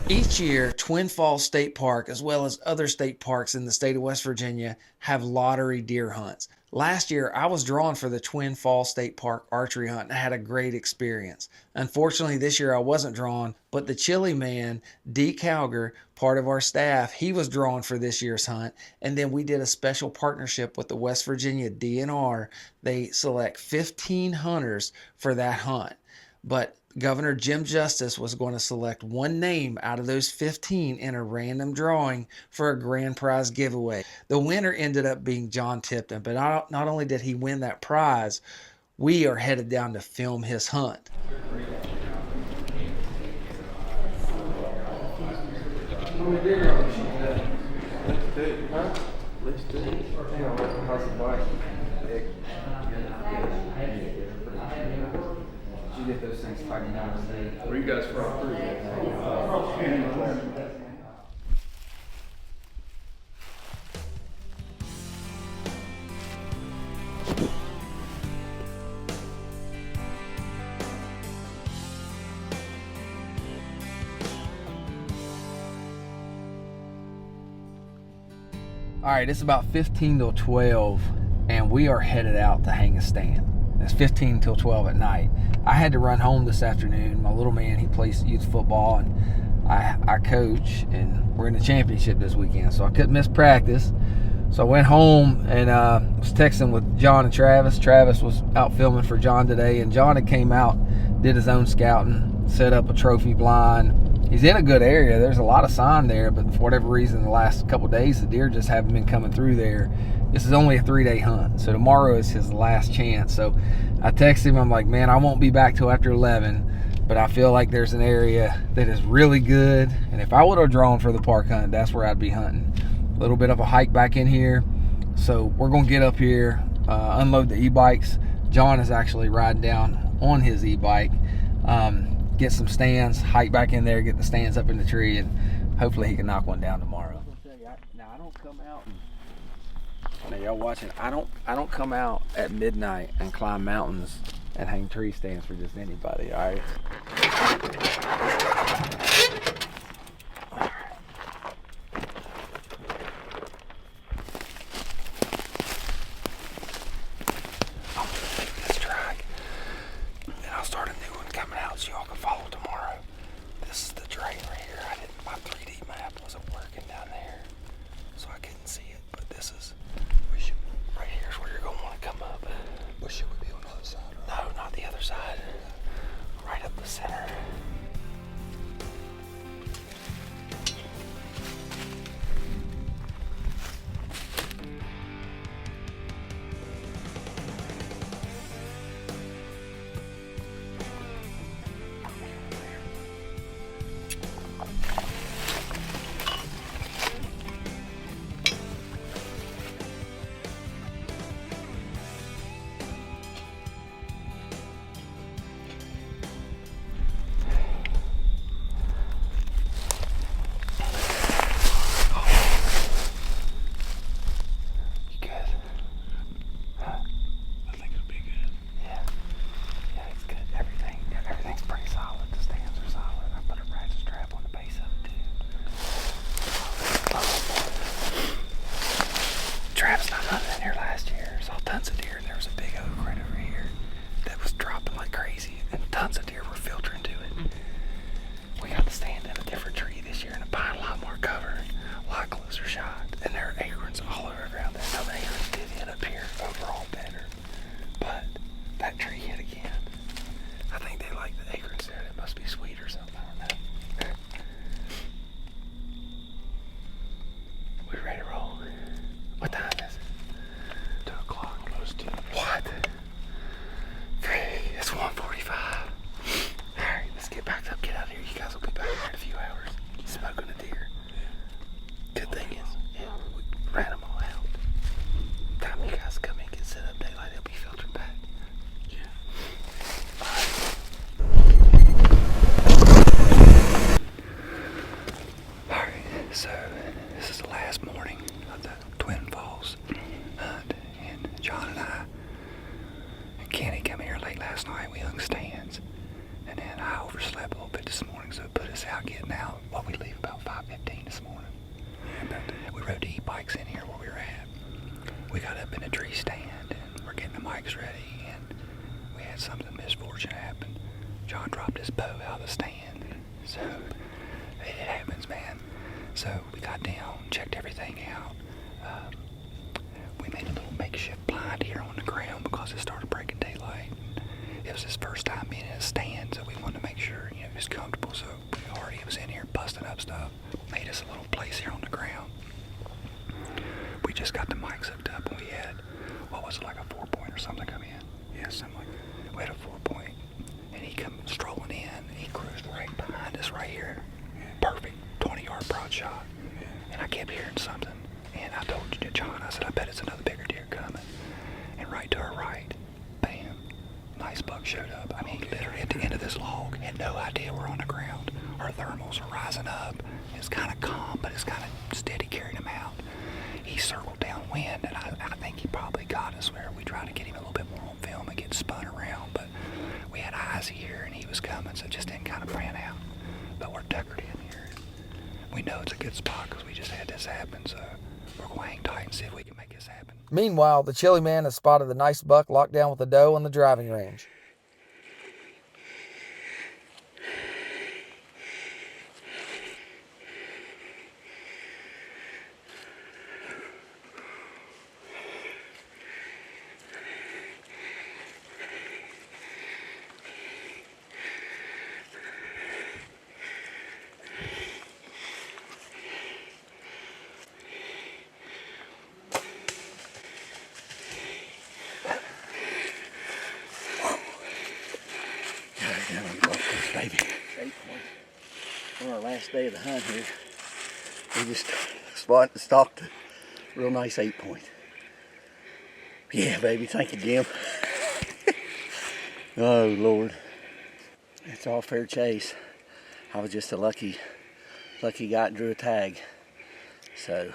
Each year, Twin Falls State Park, as well as other state parks in the state of West Virginia, have lottery deer hunts. Last year, I was drawn for the Twin Falls State Park archery hunt and I had a great experience. Unfortunately, this year I wasn't drawn, but the chili man, D. Calger, part of our staff, he was drawn for this year's hunt. And then we did a special partnership with the West Virginia DNR. They select 15 hunters for that hunt. But Governor Jim Justice was going to select one name out of those 15 in a random drawing for a grand prize giveaway. The winner ended up being John Tipton, but not only did he win that prize, we are headed down to film his hunt. Let's do it. How's the bike? Did you get those things tightened out today? Where you guys from? All right, it's about 15 till 12, and we are headed out to hang a stand. It's 15 till 12 at night. I had to run home this afternoon. My little man, he plays youth football, and I coach, and we're in the championship this weekend, so I couldn't miss practice. So I went home and was texting with John and Travis. Travis was out filming for John today, and John had came out, did his own scouting, set up a trophy blind. He's in a good area. There's a lot of sign there, but for whatever reason, the last couple of days, the deer just haven't been coming through there. This is only a 3-day hunt, so tomorrow is his last chance. So I texted him. I'm like, man, I won't be back till after 11, but I feel like there's an area that is really good, and if I would have drawn for the park hunt, that's where I'd be hunting. A little bit of a hike back in here, so we're going to get up here, unload the e-bikes. John is actually riding down on his e-bike. Get some stands, hike back in there, get the stands up in the tree, and hopefully he can knock one down tomorrow. Now I don't come out. Now y'all watching? I don't come out at midnight and climb mountains and hang tree stands for just anybody. All right. This track, and I'll start a new one coming out so y'all can follow tomorrow. This is the drain right here. My 3D map wasn't working down there, so I couldn't see it. But this is right here is where you're gonna want to come up. But should we be on the other side? No, not the other side. Right up the center. about, we leave about 5:15 this morning. We rode the e-bikes in here where we were at. We got up in a tree stand and we're getting the mics ready, and we had something misfortunate happen. John dropped his bow out of the stand. So it happens, man. So we got down, checked everything out. We made a little makeshift blind here on the ground because it started breaking daylight. It was his first time being in a stand, so we wanted to make sure, he was comfortable. So we already was in here busting up stuff. Made us a little place here on the ground. We just got the mics hooked up, and we had, what was it, like a 4-point or something come in? Yeah, something like that. We had a 4-point, and he come strolling in. He cruised right behind us right here. Perfect 20-yard broad shot. And I kept hearing something. And I told John, I said, I bet it's another bigger deer coming. And right to our right, bam, nice buck showed up. I mean, literally at the end of this log, had no idea we're on the ground. Our thermals are rising up. It's kind of calm, but it's kind of steady carrying him out. He circled downwind, and I think he probably got us where we tried to get him a little bit more on film and get spun around. But we had eyes here, and he was coming, so it just didn't kind of pan out. But we're tuckered in here. We know it's a good spot because we just had this happen, so we're going to hang tight and see if we can make this happen. Meanwhile, the chili man has spotted a nice buck locked down with a doe on the driving range. Baby. 8 points. On our last day of the hunt here, we just stalked a real nice 8-point. Yeah, baby. Thank you, Jim. Oh, Lord. It's all fair chase. I was just a lucky guy that drew a tag. So,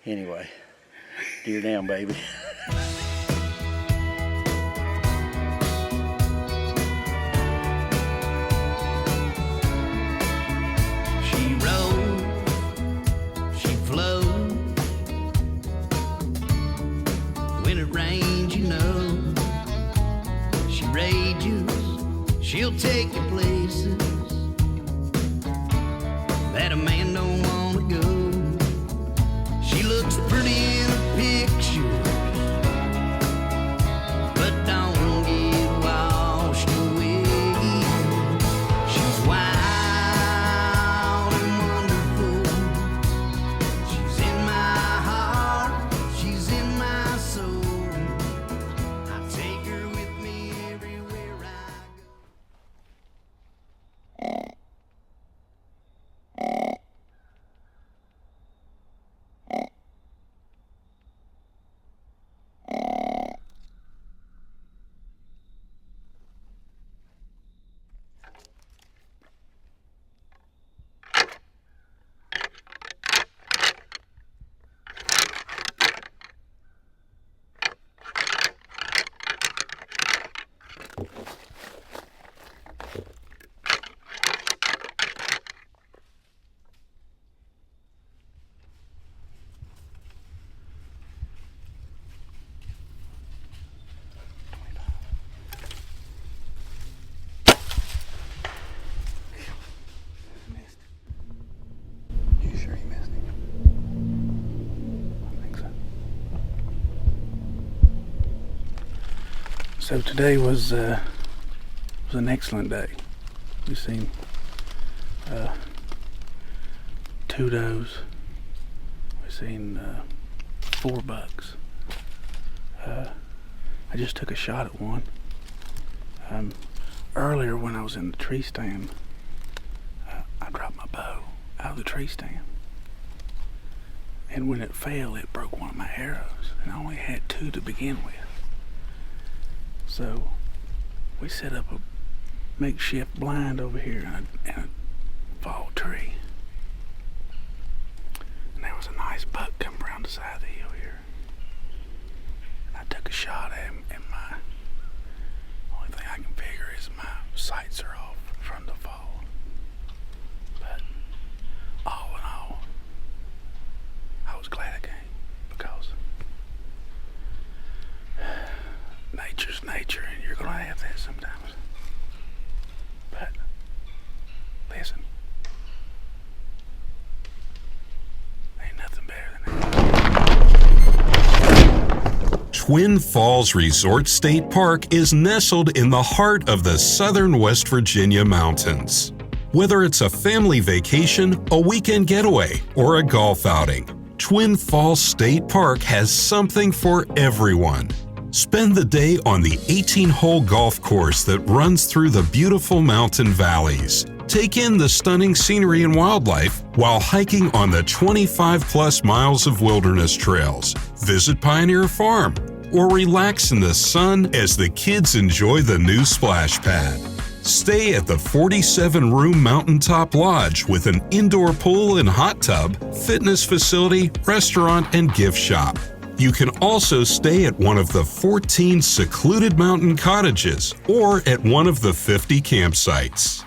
anyway, deer down, baby. She'll take you places that a man don't want to go. She looks pretty in her pictures, but don't get washed away. She's wild and wonderful. She's in my heart, she's in my soul. I take her with me everywhere I go. You sure you missed him? I think so. So today was an excellent day. We've seen 2 does. We've seen 4 bucks. I just took a shot at one. Earlier when I was in the tree stand, I dropped my bow out of the tree stand. And when it fell, it broke one of my arrows, and I only had 2 to begin with. So we set up a makeshift blind over here in a fall tree. And there was a nice buck coming around the side of the hill here. And I took a shot at him, and my only thing I can figure is my sights are off from the fall. But Twin Falls Resort State Park is nestled in the heart of the southern West Virginia mountains. Whether it's a family vacation, a weekend getaway, or a golf outing, Twin Falls State Park has something for everyone. Spend the day on the 18-hole golf course that runs through the beautiful mountain valleys. Take in the stunning scenery and wildlife while hiking on the 25-plus miles of wilderness trails. Visit Pioneer Farm or relax in the sun as the kids enjoy the new splash pad. Stay at the 47-room Mountaintop Lodge with an indoor pool and hot tub, fitness facility, restaurant, and gift shop. You can also stay at one of the 14 secluded mountain cottages or at one of the 50 campsites.